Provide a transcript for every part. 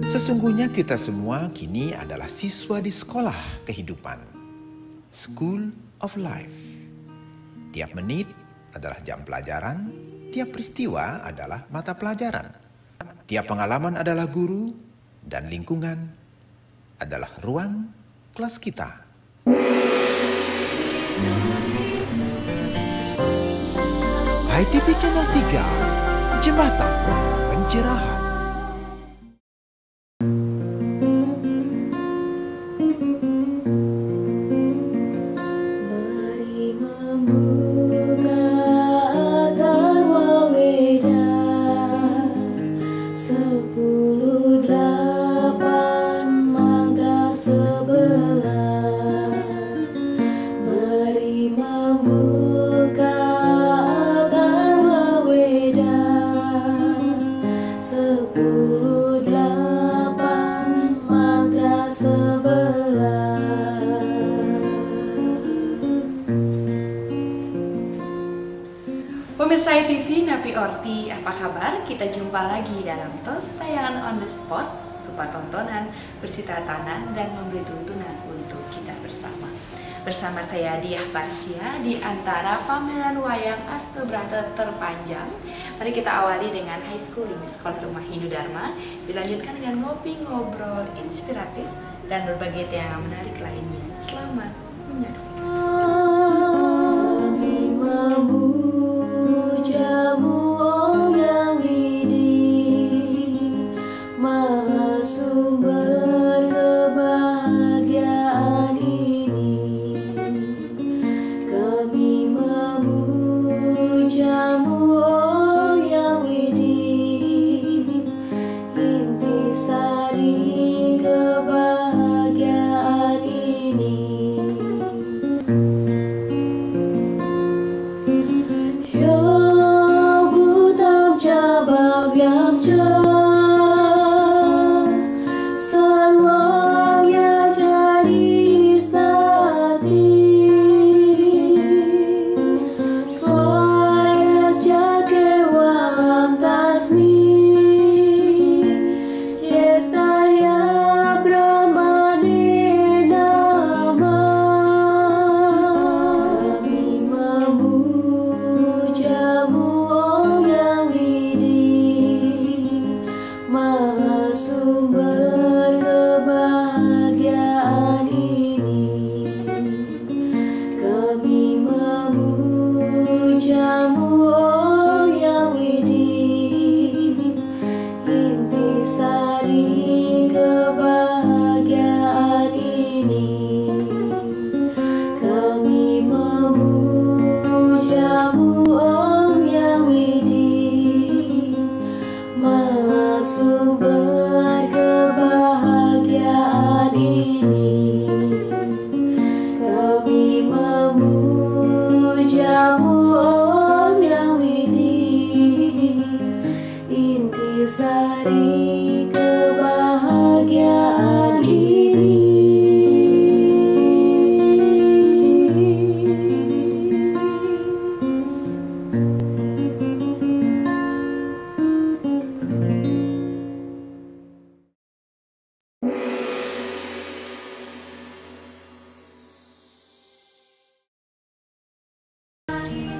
Sesungguhnya kita semua kini adalah siswa di sekolah kehidupan, School of Life. Tiap menit adalah jam pelajaran, tiap peristiwa adalah mata pelajaran. Tiap pengalaman adalah guru, dan lingkungan adalah ruang kelas kita. HiTV Channel 3, Jembatan Pencerahan. Pemirsa HiTV, Napi Orti, apa kabar? Kita jumpa lagi dalam TOS tayangan on the spot, berupa tontonan, berisi tatanan, dan memberi tuntunan untuk kita bersama. Bersama saya Diah Parsia di antara pameran wayang Astubrata terpanjang. Mari kita awali dengan high schooling di Sekolah Rumah Hindu Dharma, dilanjutkan dengan ngopi, ngobrol, inspiratif, dan berbagai tayangan menarik lainnya. Selamat menyaksikan.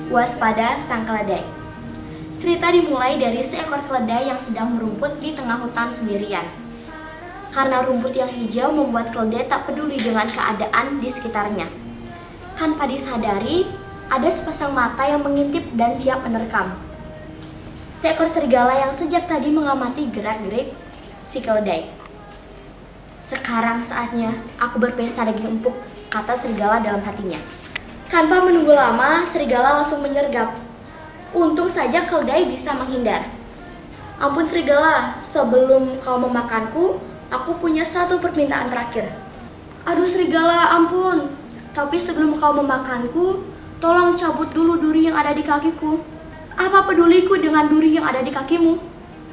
Waspada sang keledai. Cerita dimulai dari seekor keledai yang sedang merumput di tengah hutan sendirian. Karena rumput yang hijau membuat keledai tak peduli dengan keadaan di sekitarnya. Tanpa disadari, ada sepasang mata yang mengintip dan siap menerkam. Seekor serigala yang sejak tadi mengamati gerak-gerik si keledai. Sekarang saatnya aku berpesta daging empuk, kata serigala dalam hatinya. Tanpa menunggu lama, serigala langsung menyergap. Untung saja keledai bisa menghindar. Ampun serigala, sebelum kau memakanku, aku punya satu permintaan terakhir. Aduh serigala, ampun. Tapi sebelum kau memakanku, tolong cabut dulu duri yang ada di kakiku. Apa peduliku dengan duri yang ada di kakimu?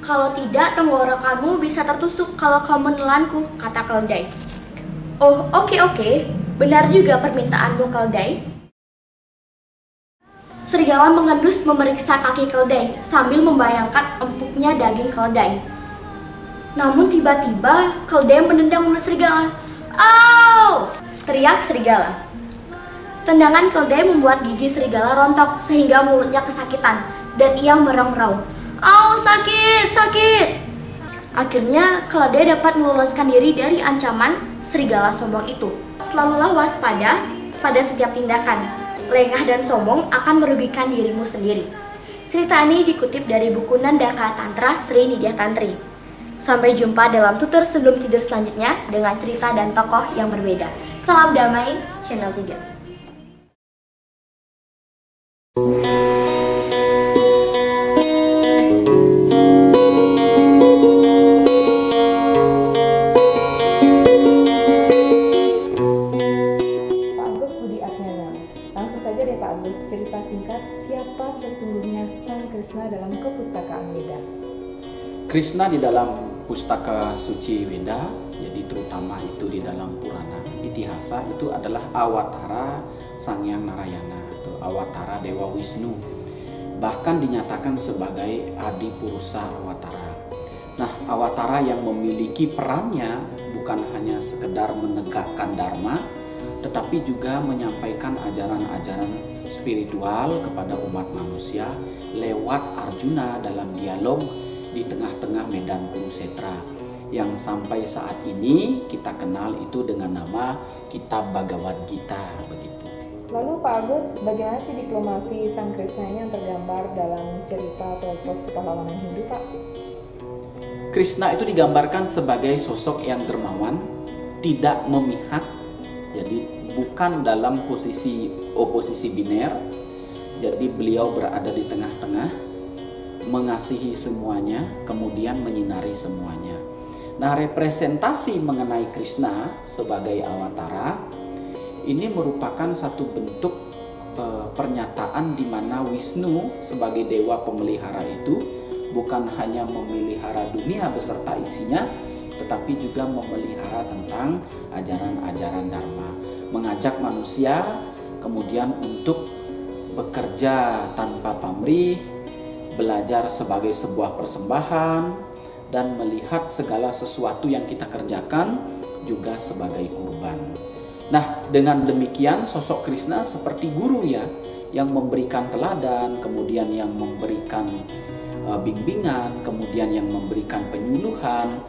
Kalau tidak, tenggorokanmu bisa tertusuk kalau kau menelanku, kata keledai. Oh, oke. Benar juga permintaanmu, keledai. Serigala mengendus memeriksa kaki keledai sambil membayangkan empuknya daging keledai. Namun tiba-tiba Keledai menendang mulut serigala. "Au!" teriak serigala. Tendangan Keledai membuat gigi serigala rontok sehingga mulutnya kesakitan dan ia meraung-raung. "Au, sakit, sakit!" Akhirnya Keledai dapat meloloskan diri dari ancaman serigala sombong itu. Selalulah waspada pada setiap tindakan. Lengah dan sombong akan merugikan dirimu sendiri. Cerita ini dikutip dari buku Nandaka Tantra Sri Nidya Tantri. Sampai jumpa dalam tutur sebelum tidur selanjutnya dengan cerita dan tokoh yang berbeda. Salam damai, Channel 3. Langsung saja deh Pak Agus, cerita singkat siapa sesungguhnya Sang Krishna dalam kepustakaan Weda? Krishna di dalam pustaka suci Weda, jadi terutama itu di dalam Purana Itihasa itu adalah Awatara Sangyang Narayana, Awatara Dewa Wisnu. Bahkan dinyatakan sebagai Adi Purusa Awatara. Nah, Awatara yang memiliki perannya bukan hanya sekedar menegakkan dharma, tetapi juga menyampaikan ajaran-ajaran spiritual kepada umat manusia lewat Arjuna dalam dialog di tengah-tengah medan Kurukshetra yang sampai saat ini kita kenal itu dengan nama Kitab Bhagavad Gita begitu. Lalu Pak Agus, bagaimana sih diplomasi Sang Krishna ini yang tergambar dalam cerita atau epos kepahlawanan Hindu, Pak? Krishna itu digambarkan sebagai sosok yang dermawan, tidak memihak, jadi bukan dalam posisi oposisi biner, jadi beliau berada di tengah-tengah, mengasihi semuanya, kemudian menyinari semuanya. Nah, representasi mengenai Krishna sebagai awatara ini merupakan satu bentuk pernyataan di mana Wisnu sebagai dewa pemelihara itu bukan hanya memelihara dunia beserta isinya, tetapi juga memelihara tentang ajaran-ajaran dharma, mengajak manusia kemudian untuk bekerja tanpa pamrih, belajar sebagai sebuah persembahan, dan melihat segala sesuatu yang kita kerjakan juga sebagai kurban. Nah, dengan demikian sosok Krishna seperti guru ya, yang memberikan teladan, kemudian yang memberikan bimbingan, kemudian yang memberikan penyuluhan,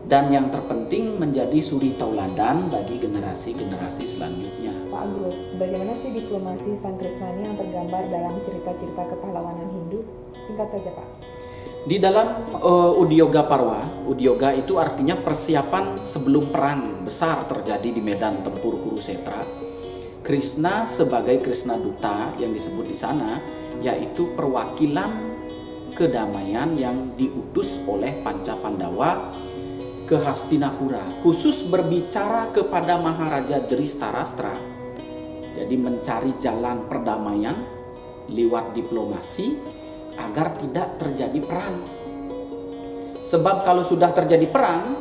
dan yang terpenting menjadi suri tauladan bagi generasi-generasi selanjutnya. Pak Agus, bagaimana sih diplomasi Sang Krishna ini yang tergambar dalam cerita-cerita kepahlawanan Hindu? Singkat saja Pak. Di dalam Udyoga Parwa, Udyoga itu artinya persiapan sebelum perang besar terjadi di medan tempur Kurukshetra. Krishna sebagai Krishna Duta yang disebut di sana, yaitu perwakilan kedamaian yang diutus oleh Panca Pandawa ke Hastinapura, khusus berbicara kepada Maharaja Dhritarashtra. Jadi mencari jalan perdamaian lewat diplomasi agar tidak terjadi perang. Sebab kalau sudah terjadi perang,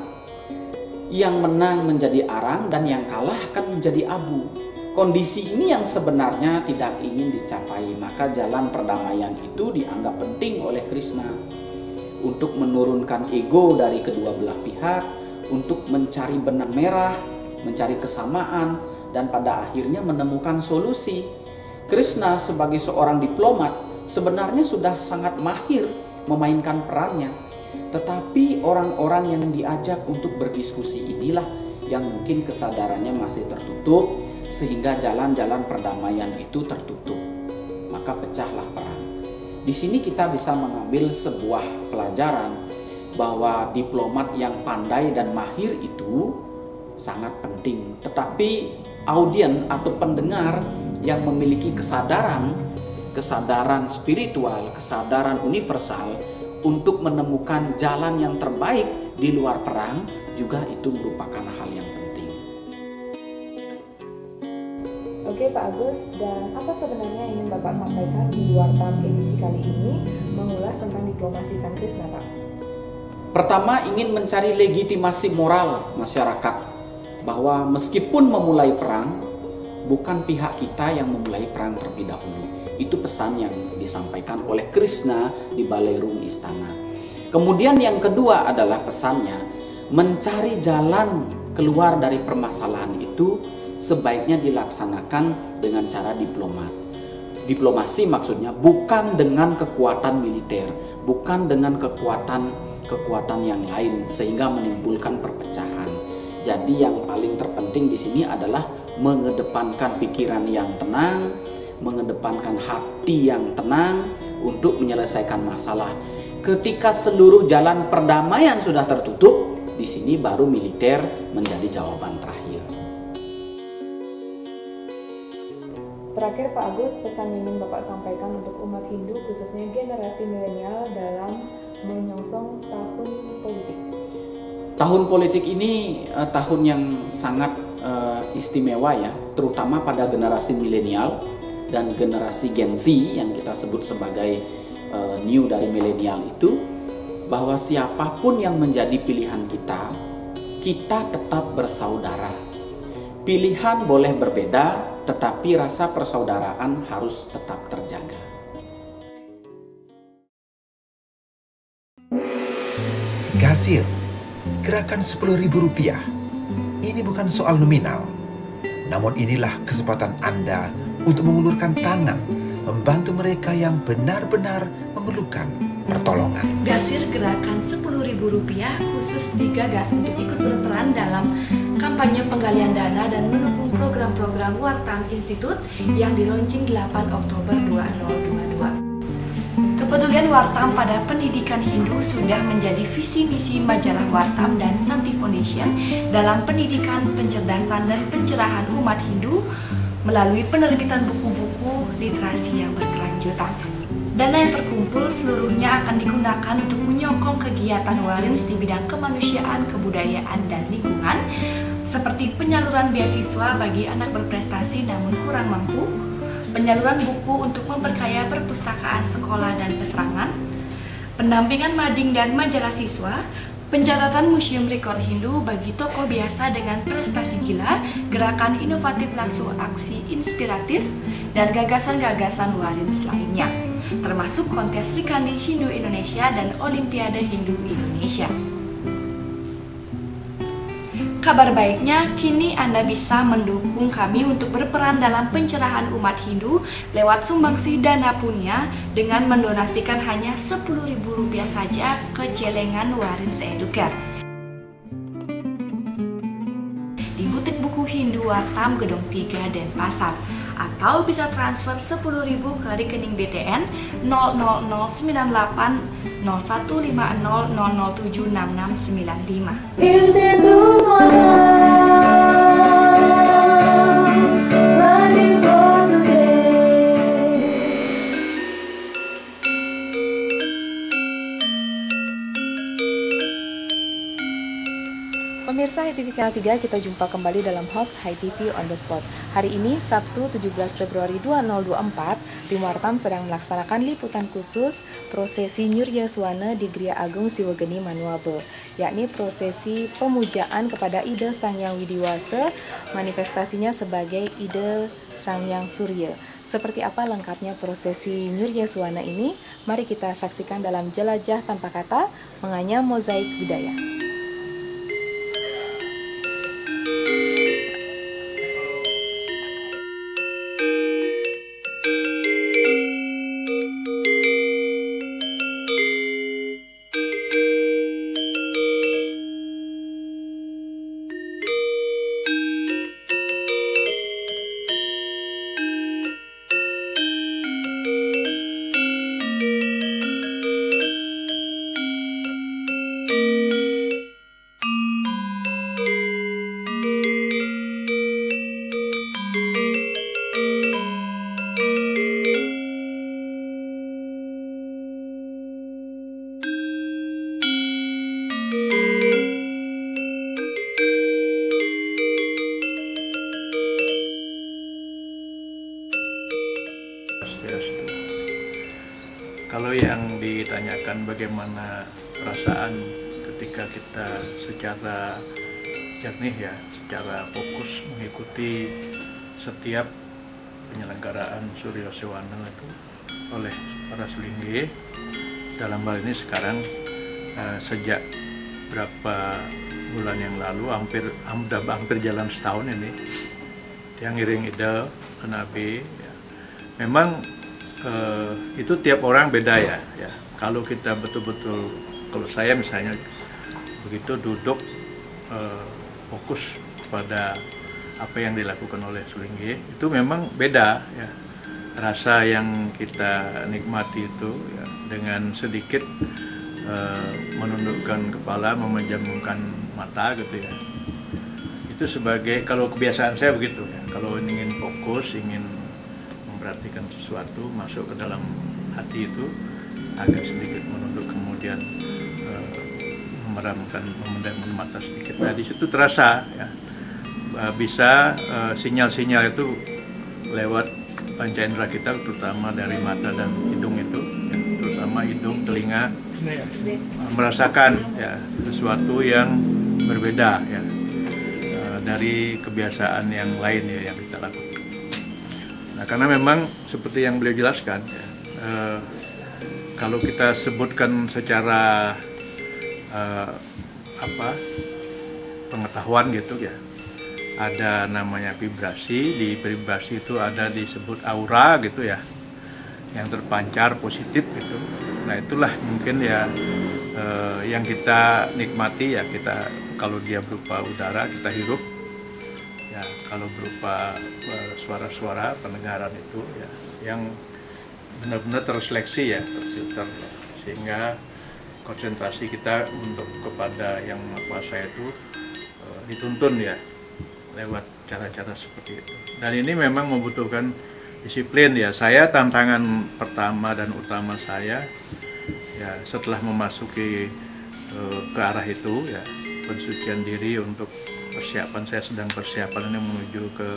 yang menang menjadi arang dan yang kalah akan menjadi abu. Kondisi ini yang sebenarnya tidak ingin dicapai, maka jalan perdamaian itu dianggap penting oleh Krishna untuk menurunkan ego dari kedua belah pihak, untuk mencari benang merah, mencari kesamaan, dan pada akhirnya menemukan solusi. Krishna sebagai seorang diplomat sebenarnya sudah sangat mahir memainkan perannya, tetapi orang-orang yang diajak untuk berdiskusi inilah yang mungkin kesadarannya masih tertutup, sehingga jalan-jalan perdamaian itu tertutup. Maka pecahlah perang. Di sini kita bisa mengambil sebuah pelajaran bahwa diplomat yang pandai dan mahir itu sangat penting. Tetapi audien atau pendengar yang memiliki kesadaran spiritual, kesadaran universal untuk menemukan jalan yang terbaik di luar perang juga itu merupakan hal yang penting. Oke Pak Agus, dan apa sebenarnya yang ingin Bapak sampaikan di Wartam edisi kali ini mengulas tentang diplomasi Sang Krishna, Pak? Pertama, ingin mencari legitimasi moral masyarakat bahwa meskipun memulai perang, bukan pihak kita yang memulai perang terlebih dahulu. Itu pesan yang disampaikan oleh Krishna di Balai Rum Istana. Kemudian yang kedua adalah pesannya, mencari jalan keluar dari permasalahan itu sebaiknya dilaksanakan dengan cara diplomat. Diplomasi maksudnya bukan dengan kekuatan militer, bukan dengan kekuatan yang lain sehingga menimbulkan perpecahan. Jadi yang paling terpenting di sini adalah mengedepankan pikiran yang tenang, mengedepankan hati yang tenang untuk menyelesaikan masalah. Ketika seluruh jalan perdamaian sudah tertutup, di sini baru militer menjadi jawaban terakhir. Terakhir Pak Agus, pesan yang ingin Bapak sampaikan untuk umat Hindu khususnya generasi milenial dalam menyongsong tahun politik. Tahun politik ini tahun yang sangat istimewa ya, terutama pada generasi milenial dan generasi Gen Z yang kita sebut sebagai new dari milenial itu, bahwa siapapun yang menjadi pilihan kita, kita tetap bersaudara. Pilihan boleh berbeda, tetapi rasa persaudaraan harus tetap terjaga. Gasir, gerakan Rp10.000. Ini bukan soal nominal, namun inilah kesempatan Anda untuk mengulurkan tangan, membantu mereka yang benar-benar memerlukan pertolongan. Gasir gerakan Rp10.000 khusus digagas untuk ikut berperan dalam kampanye penggalian dana dan mendukung program-program Wartam Institute yang dilaunching 8 Oktober 2022. Kepedulian Wartam pada pendidikan Hindu sudah menjadi visi misi majalah Wartam dan Santi Foundation dalam pendidikan, pencerdasan, dan pencerahan umat Hindu melalui penerbitan buku-buku literasi yang berkelanjutan. Dana yang terkumpul seluruhnya akan digunakan untuk menyokong kegiatan Warins di bidang kemanusiaan, kebudayaan, dan lingkungan, seperti penyaluran beasiswa bagi anak berprestasi namun kurang mampu, penyaluran buku untuk memperkaya perpustakaan sekolah dan peserangan, pendampingan mading dan majalah siswa, pencatatan museum rekor Hindu bagi tokoh biasa dengan prestasi gila, gerakan inovatif langsung aksi inspiratif, dan gagasan-gagasan Warins lainnya, termasuk kontes Rikandi Hindu Indonesia dan Olimpiade Hindu Indonesia. Kabar baiknya, kini Anda bisa mendukung kami untuk berperan dalam pencerahan umat Hindu lewat sumbangsih dana punya dengan mendonasikan hanya Rp10.000 saja ke celengan Warins Educare di butik buku Hindu Wartam Gedung 3 Denpasar, atau bisa transfer Rp10.000 ke rekening BTN 00098 015000076695. Pemirsa HiTV Channel 3, kita jumpa kembali dalam Hots HiTV on the Spot. Hari ini, Sabtu 17 Februari 2024, tim Wartam sedang melaksanakan liputan khusus prosesi Nyurya Suwana di Gria Agung Siwageni Manuabe, yakni prosesi pemujaan kepada Ida Sang Hyang Widiwasa, manifestasinya sebagai Ida Sang Hyang Surya. Seperti apa lengkapnya prosesi Nyurya Suwana ini? Mari kita saksikan dalam Jelajah Tanpa Kata, menganyam mozaik budaya. Kalau yang ditanyakan bagaimana perasaan ketika kita secara jernih ya, secara fokus mengikuti setiap penyelenggaraan Surya Suwana itu oleh para Sulingge, dalam hal ini sekarang sejak berapa bulan yang lalu, hampir jalan setahun ini, yang ngiring ide Nabi. Ya. Memang itu tiap orang beda ya. Kalau kita betul-betul, kalau saya misalnya begitu duduk fokus pada apa yang dilakukan oleh Sulinggih, itu memang beda ya. Rasa yang kita nikmati itu ya, dengan sedikit menundukkan kepala, memejamkan mata gitu ya. Itu sebagai, kalau kebiasaan saya begitu ya. Kalau ingin fokus, ingin memperhatikan sesuatu, masuk ke dalam hati itu, agak sedikit menunduk, kemudian memejamkan mata sedikit. Nah di situ terasa ya, bisa sinyal-sinyal itu lewat panca indera kita, terutama dari mata dan hidung itu, ya, terutama hidung, telinga, merasakan ya sesuatu yang berbeda ya dari kebiasaan yang lain ya yang kita lakukan. Nah karena memang seperti yang beliau jelaskan ya, kalau kita sebutkan secara pengetahuan gitu ya, ada namanya vibrasi. Di vibrasi itu ada disebut aura gitu ya, yang terpancar positif gitu. Nah itulah mungkin ya yang kita nikmati ya. Kita kalau dia berupa udara kita hirup ya, kalau berupa suara-suara pendengaran itu ya, yang benar-benar terseleksi ya, terfilter, sehingga konsentrasi kita untuk kepada yang Maha Kuasa itu dituntun ya lewat cara-cara seperti itu. Dan ini memang membutuhkan disiplin ya. Saya tantangan pertama dan utama saya ya setelah memasuki ke arah itu ya, pensucian diri untuk persiapan, saya sedang persiapan ini menuju ke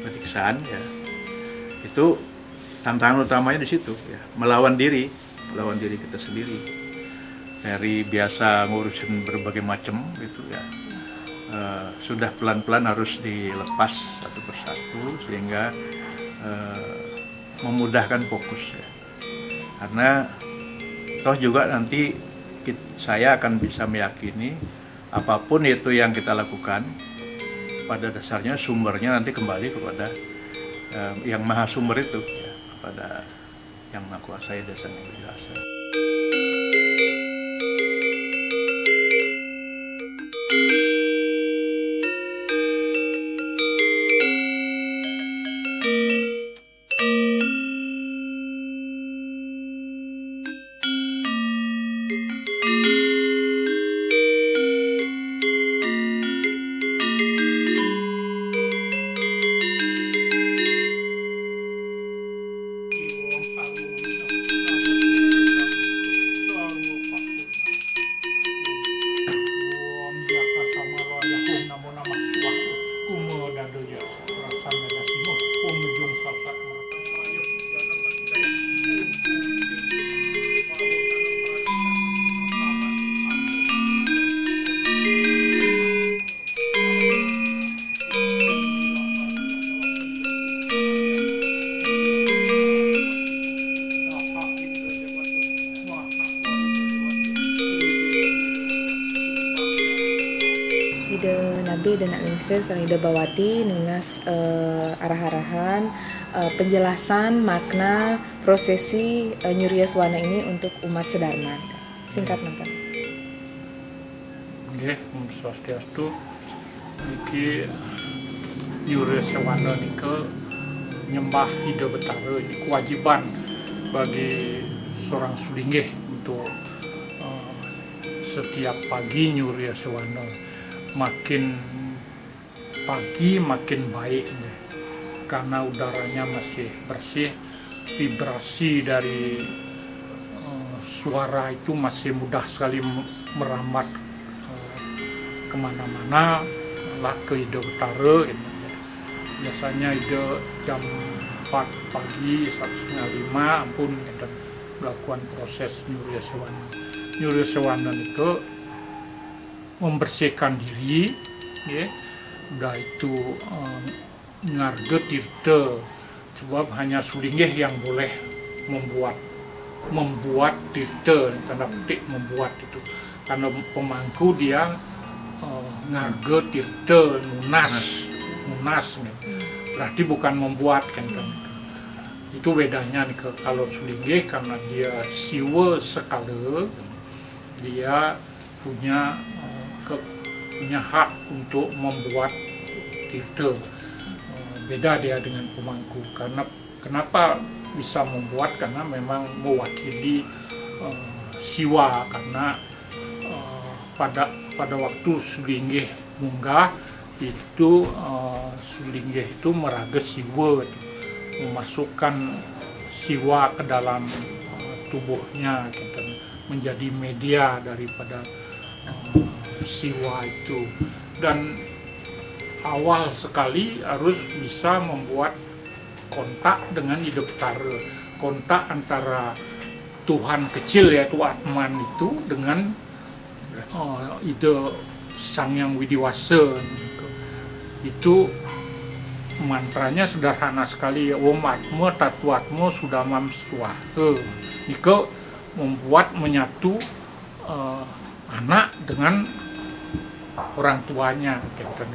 pediksaan ya. Itu tantangan utamanya di situ ya, melawan diri kita sendiri. Dari biasa ngurusin berbagai macam gitu ya, sudah pelan-pelan harus dilepas satu persatu sehingga memudahkan fokus ya. Karena toh juga nanti saya akan bisa meyakini apapun itu yang kita lakukan, pada dasarnya sumbernya nanti kembali kepada yang maha sumber itu ya, kepada yang Maha Kuasa dan Yang Widi Wasa. Nabi dan Ningsir serta Ida Bawati nungas arah-arahan penjelasan makna prosesi Nyuria Swana ini untuk umat Sedarman. Singkat nonton. Nggih, Om Swastiastu. Iki Nyuria Swana nike nyembah Ida Betara, ini kewajiban bagi seorang Sulinggih untuk setiap pagi Nyuria Swana. Makin pagi makin baik nih, karena udaranya masih bersih, vibrasi dari suara itu masih mudah sekali merambat kemana-mana, lah ke Ida Betara gitu. Biasanya Ida jam 4 pagi, 4:30 ampun kita melakukan proses Nyuria Swana. Nyuria Swana itu membersihkan diri, ya. Udah itu ngarge tirte, sebab hanya Sulinggih yang boleh membuat membuat tirta, tanda petik membuat itu. Karena pemangku dia ngarge tirta nunas nih. Berarti bukan membuat kan. Itu bedanya nih kalau Sulinggih, karena dia siwa sekala, dia punya hak untuk membuat tirta. Beda dia dengan pemangku. Karena kenapa bisa membuat, karena memang mewakili siwa, karena pada waktu Sulinggih munggah itu Sulinggih itu meraga siwa, memasukkan siwa ke dalam tubuhnya, gitu, menjadi media daripada siwa itu. Dan awal sekali harus bisa membuat kontak dengan hidup tara, kontak antara Tuhan kecil yaitu Atman itu dengan ide Sang Yang Widiwasa. Itu mantranya sederhana sekali, Om Atma Tatuatma Sudamam Swaha. Itu membuat menyatu anak dengan orang tuanya, gitu.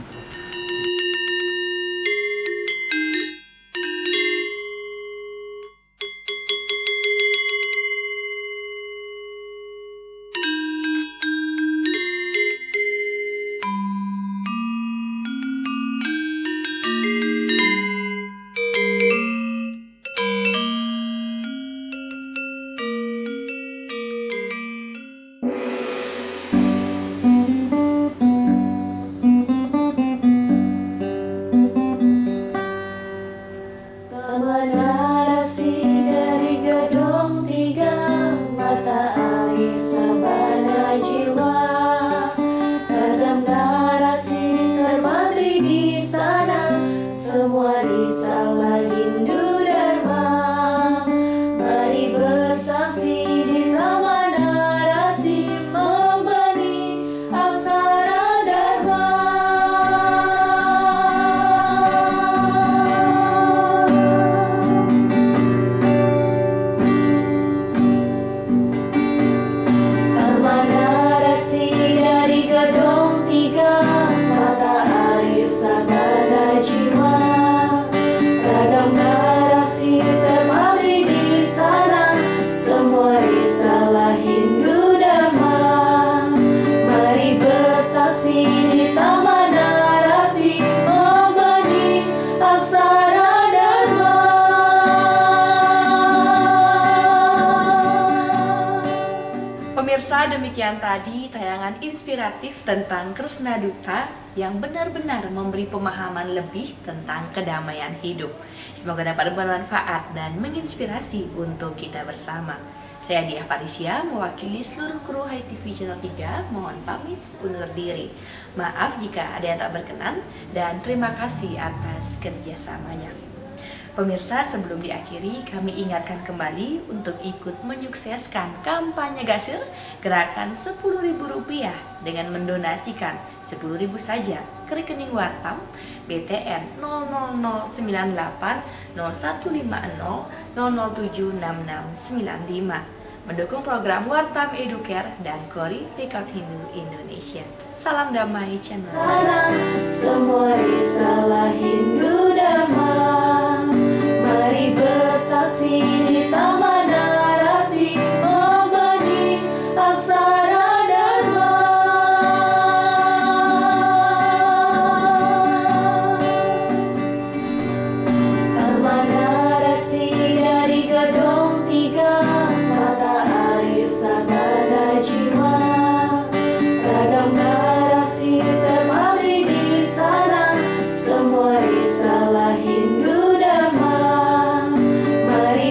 Pemirsa, demikian tadi tayangan inspiratif tentang Kresna Duta yang benar-benar memberi pemahaman lebih tentang kedamaian hidup. Semoga dapat bermanfaat dan menginspirasi untuk kita bersama. Saya Diah Parisya, mewakili seluruh kru HiTV Channel 3, mohon pamit undur diri. Maaf jika ada yang tak berkenan, dan terima kasih atas kerjasamanya. Pemirsa, sebelum diakhiri, kami ingatkan kembali untuk ikut menyukseskan kampanye Gasir gerakan Rp10.000 dengan mendonasikan Rp10.000 saja ke rekening Wartam BTN 00098 0150 0076695 mendukung program Wartam Educare dan Kori Record Hindu Indonesia. Salam damai channel. Salam semua risalah Hindu damai. Mari bersaksi di taman narasi membenih aksara dharma. Taman narasi dari gedung 3, mata air sabana jiwa. Ragam narasi terpatri di sana, semua risalah Hindu damai.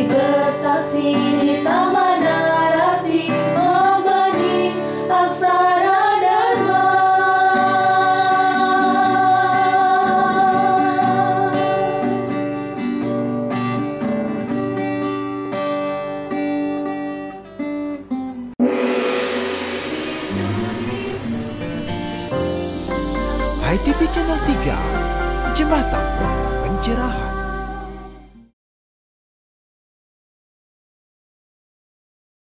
Bersaksi di taman narasi membenih aksara dharma. HiTV Channel 3, Jembatan Pencerahan.